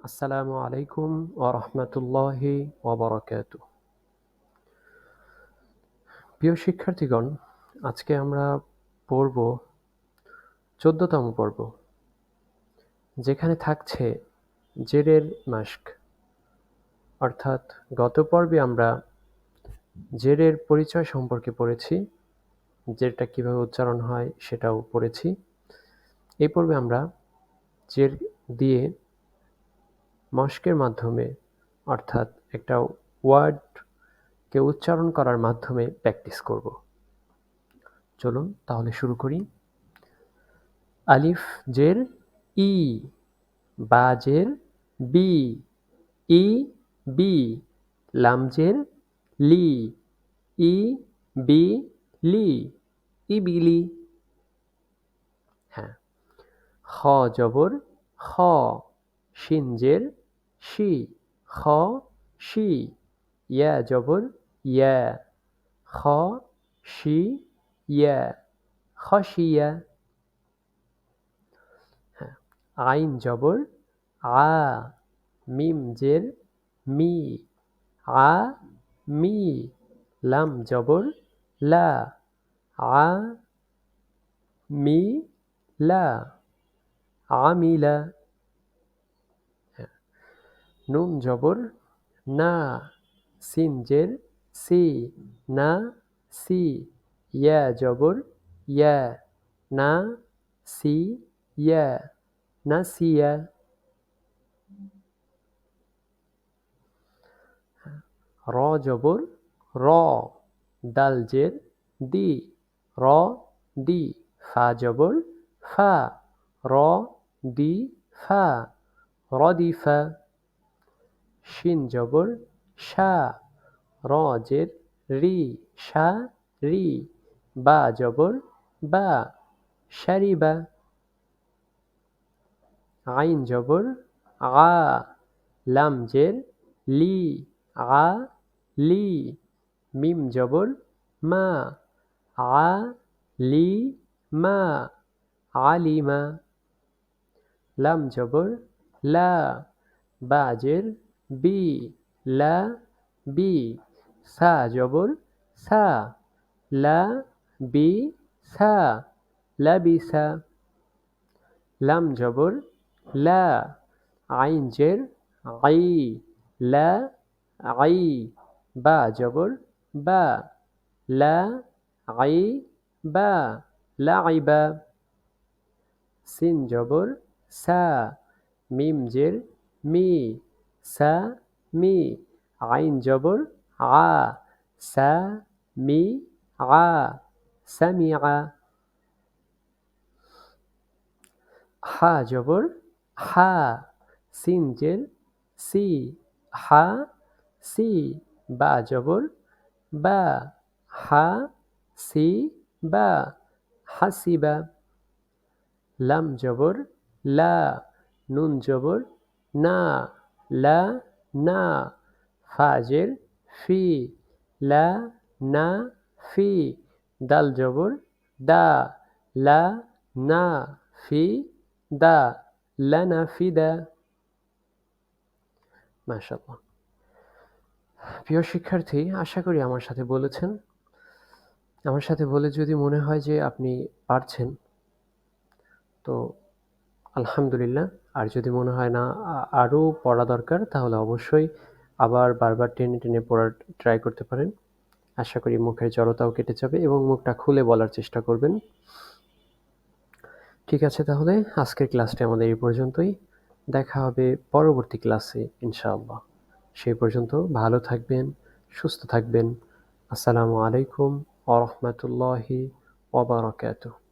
আসসালামু আলাইকুম ওয়া রাহমাতুল্লাহি ওয়া বারাকাতুহু। প্রিয় শিক্ষার্থীগণ, আজকে আমরা পড়ব ১৪তম পর্ব, যেখানে থাকছে জেরের মাস্ক। অর্থাৎ গত পর্বে আমরা জেরের পরিচয় সম্পর্কে পড়েছি, জেরটা কিভাবে উচ্চারণ হয় সেটাও পড়েছি। এই পর্বে আমরা জের দিয়ে মস্কের মাধ্যমে, অর্থাৎ একটা ওয়ার্ডকে উচ্চারণ করার মাধ্যমে প্র্যাকটিস করব। চলুন তাহলে শুরু করি। আলিফ জের ই, বা জের বি, ই বি, লাম জের লি, ই বি লি, ইবিলি। হ্যাঁ। খ জবর খ, শিন জের শি, খ শি, ইয়া জবর ইয়া, খ শি ইয়া, খশিয়া। হ্যাঁ। আইন জবর আ, মিম জের মি, আ মি, লাম জবর লা, আ মি লা, আমিলা। হ্যাঁ। নুন জবর না, সিন জের সি, না সি, ইয়া জবর ইয়া, না সি ইয়া, নাসিয়া। র জবর র, দাল জের দি, র দি, ফা জবর ফা, র দি ফা, রদিফা। শিন জবর শা, র জের রি, শা রি, বা জবর বা, শারিবা। আইন জবর আ, লাম জের লি, আ লি, মিম জবর মা, আ লি মা, আলিমা। লাম জবর লা, বা জের বি, লা বি, সা জবর সা, লা বি সা, লাবিসা। লাম জবর লা, আইন জের আই, লা আই, বা জবর বা, লা আই বা, লাইবা। সিন জবর সা, মিম জের মি, সা মি, আইন জবর আ, সা মি আ, সামিআ। হা জবর হা, সিন জের সি, হা সি, বা জবর বা, হা সি বা, হাসিবা। লাম জবর লা, নুন জবর না, লা না, ফা জের ফি, লা না ফি, দাল জবর দা, লা না ফি দা, লানাফিদা। মাশাআল্লাহ। প্রিয় শিক্ষার্থী, আশা করি আমার সাথে বলেছেন। আমার সাথে বলে যদি মনে হয় যে আপনি পারছেন, তো আলহামদুলিল্লাহ। আর যদি মনে হয় না আরও পড়া দরকার, তাহলে অবশ্যই আবার বারবার টেনে টেনে পড়ার ট্রাই করতে পারেন। আশা করি মুখের জড়তাও কেটে যাবে এবং মুখটা খুলে বলার চেষ্টা করবেন। ঠিক আছে, তাহলে আজকের ক্লাসটি আমাদের এই পর্যন্তই। দেখা হবে পরবর্তী ক্লাসে ইনশাআল্লাহ। সেই পর্যন্ত ভালো থাকবেন, সুস্থ থাকবেন। আসসালামু আলাইকুম ওয়া রাহমাতুল্লাহি ওয়া বারাকাতুহু।